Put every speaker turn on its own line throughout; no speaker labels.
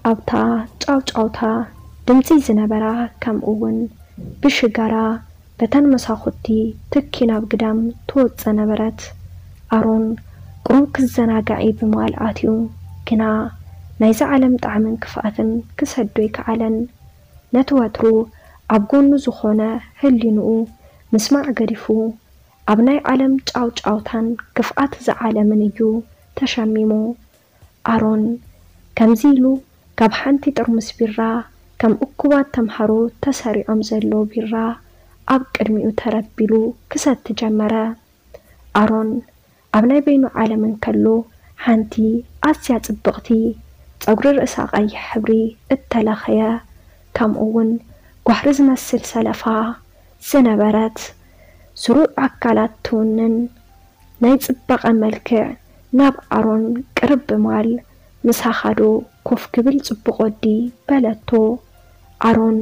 أبتا ጫውጫውታ ድምፂ ዝነበራ ከምኡውን ብሽጋራ በተን መሳኹቲ ትኪናብ ግዳም ትወፀ ነበረት ኣሮን ቁሩብ ክዘናጋዒ ብመልኣትዩ ግና ናይዚ ዓለም ጣዕምን ክፍኣትን ክሰዶ ይከዓለን ነቲ ወትሩ ኣብ ጎኑ ዝኾነ ህሊንኡ ምስማዕ ገዲፉ ኣብ ናይ ዓለም ጫውጫውታን ክፍኣት ዝዓለምን እዩ ተሸሚሙ ኣሮን ከምዚ ኢሉ ካብ ሓንቲ ጥርሙስ ቢራ ከም እኩባት ተምሃሮ ተሰሪዖም ዘሎ ቢራ ኣብ ቅድሚኡ ተረቢሉ ክሰቲ ጀመረ ኣሮን ኣብ ናይ በይኑ ዓለምን ከሎ ሓንቲ ኣዝያ ጽብቕቲ ጸጉሪ ርእሳ ቀይሕ ሕብሪ እተለኸየ ከምኡውን ጓሕሪ ዝመስል ሰለፋ ዝነበረት ስሩዕ ኣካላት ትውንን ናይ ጽበቐ መልክዕ ናብ ኣሮን ቅርብ በማል ምሳኻዶ ኮፍ ክብል ጽቡቕ ወዲ በለቶ ኣሮን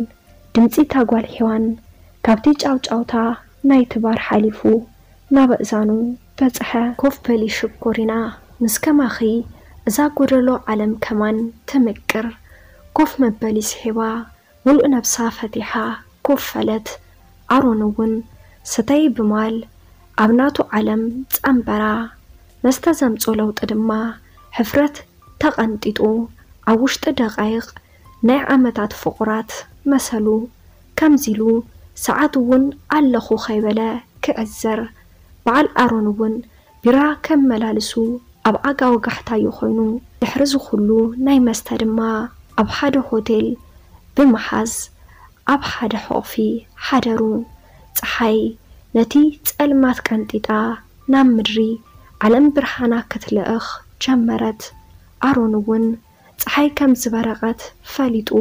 ድምፂ ታጓል ሔዋን ካብቲ ጫውጫውታ ናይ ትባር ሓሊፉ ናብ እዛኑ በጽሐ ኮፍ በሊ ሽኮሪና ምስከማኺ እዛ ጎደሎ ዓለም ከማን ትምቅር ኮፍ መበሊ ስሒባ ሙሉእ ነብሳ ፈቲሓ ኮፍ ፈለት ኣሮን እውን ስተይ ብማል ኣብ ናቱ ዓለም ጸምበራ መስተ ዘምጾ ለውጢ ድማ ሕፍረት ተቐንጢጡ ኣብ ውሽጢ ደቃይቕ ናይ ዓመታት ፍቑራት መሰሉ ከምዚሉ ሰዓት እውን ኣለኹ ኸይበለ ክዕዘር በዓል ኣሮን እውን ቢራ ከም መላልሱ ኣብ ኣጋው ጋሕታዩ ኮይኑ ድሕሪ ዝኹሉ ናይ መስተ ድማ ኣብ ሓደ ሆቴል ብምሓዝ ኣብ ሓደ ሕቕፊ ሓደሩ ፀሓይ ነቲ ጸልማት ቀንጢጣ ናብ ምድሪ ዓለም ብርሃና ክትልእኽ ጀመረት ኣሮን እውን ፀሓይ ከም ዝበረቐት ፈሊጡ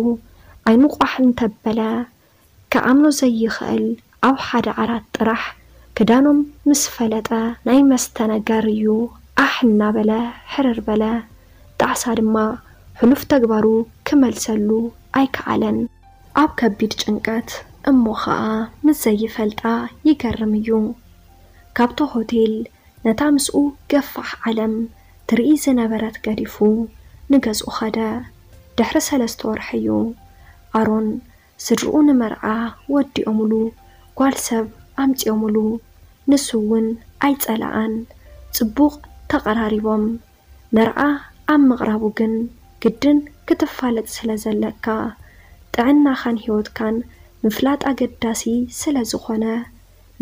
ዓይኑ ቋሕን ተበለ ከኣምኖ ዘይኽእል ኣብ ሓደ ዓራት ጥራሕ ክዳኖም ምስ ፈለጠ ናይ መስተ ነገር እዩ ኣሕና በለ ሕርር በለ ጣዕሳ ድማ ሕሉፍ ተግባሩ ክመልሰሉ ኣይከዓለን ኣብ ከቢድ ጭንቀት እሞ ኸዓ ምስ ዘይፈልጣ ይገርም እዩ ካብቶ ሆቴል ነታ ምስኡ ገፋሕ ዓለም ትርኢ ዝነበረት ገዲፉ ንገዝኡ ኸደ ድሕሪ 3 ወርሒ እዩ ኣሮን ስድርኡ ንመርዓ ወዲኦሙሉ ጓል ሰብ ኣምፂኦሙሉ ንሱ እውን ኣይጸላኣን ጽቡቕ ተቐራሪቦም መርዓ ኣብ ምቕራቡ ግን ግድን ክትፋለጥ ስለ ዘለካ ጥዕናኻን ህይወትካን ምፍላጥ ኣገዳሲ ስለ ዝኾነ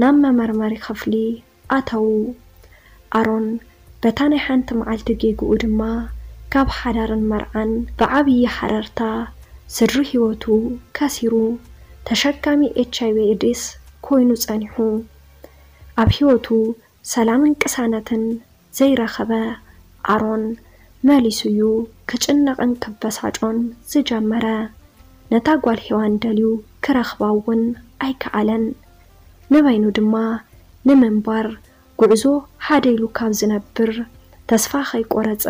ናብ መመርመሪ ክፍሊ ኣተው ኣሮን በታ ናይ ሓንቲ መዓልቲ ጌግኡ ድማ ካብ ሓዳርን መርዓን ብዓብዪ ሓረርታ ስድሪ ህይወቱ ከሲሩ ተሸካሚ ኤችአይቪ ኤድስ ኮይኑ ጸኒሑ ኣብ ህይወቱ ሰላምን ቅሳነትን ዘይረኸበ ኣሮን መሊሱዩ ክጭነቕን ክበሳጮን ዝጀመረ ነታ ጓል ሔዋን ደልዩ ክረኽባውን ኣይከዓለን ንበይኑ ድማ ንምንባር ጉዕዞ ሓደይሉ ካብ ዝነብር ተስፋ ኸይቆረጸ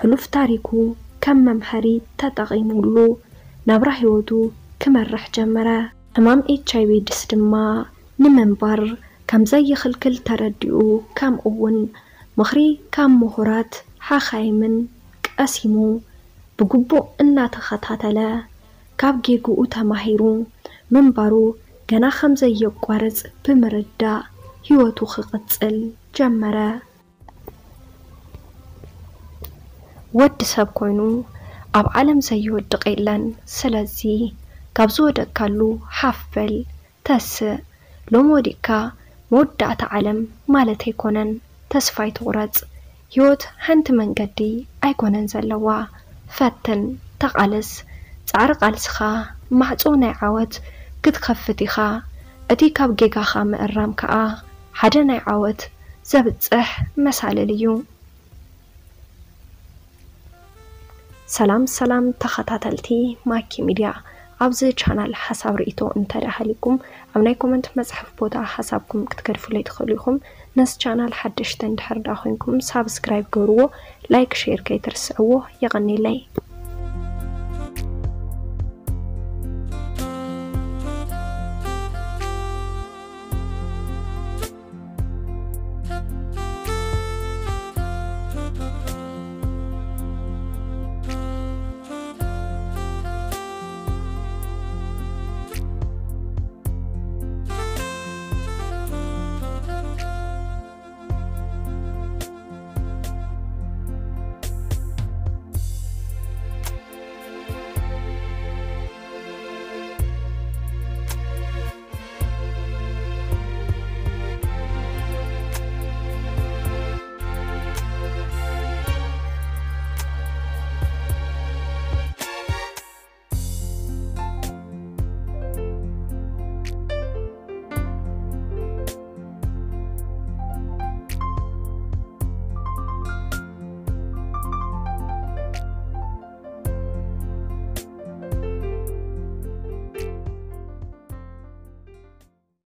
ሕሉፍ ታሪኩ ከም መምሃሪ ተጠቒሙሉ ናብራ ህይወቱ ክመርሕ ጀመረ ሕማም ኤችአይቪ ኤድስ ድማ ንምንባር ከም ዘይኽልክል ተረዲኡ ከምኡውን ምኽሪ ካብ ምሁራት ሓኻይምን ቀሲሙ ብግቡእ እናተኸታተለ ካብ ጌግኡ ተማሂሩ ምንባሩ ገና ከም ዘየቋርጽ ብምርዳእ ህይወቱ ክቕጽል ጀመረ ወዲ ሰብ ኮይኑ ኣብ ዓለም ዘይወድቕ የለን ስለዚ ካብ ዝወደቅካሉ ሓፍበል ተስእ ሎም ወዲቕካ መወዳእታ ዓለም ማለት ኣይኮነን ተስፋ ይትቑረጽ ህይወት ሓንቲ መንገዲ ኣይኮነን ዘለዋ ፈትን ተቓልስ ጻዕሪ ቃልስኻ ማዕጾ ናይ ዓወት ክትከፍት ኢኻ እቲ ካብ ጌጋኻ ምእራም ከዓ ሓደ ናይ ዓወት ዘብጽሕ መሳልል እዩ ሰላም ተኸታተልቲ ማኪ ሚድያ ኣብዚ ቻናል ሓሳብ ርእይቶ እንተዳሃሊኩም ኣብ ናይ ኮመንት መጽሐፍ ቦታ ሓሳብኩም ክትከድፍሉ ትኽእሉ ኢኹም ነስ ቻናል ሓድሽተ እንድሕር ዳ ኮይንኩም ሳብስክራይብ ገርዎ ላይክ ሼር ከይትርስዕዎ ይቐኒለይ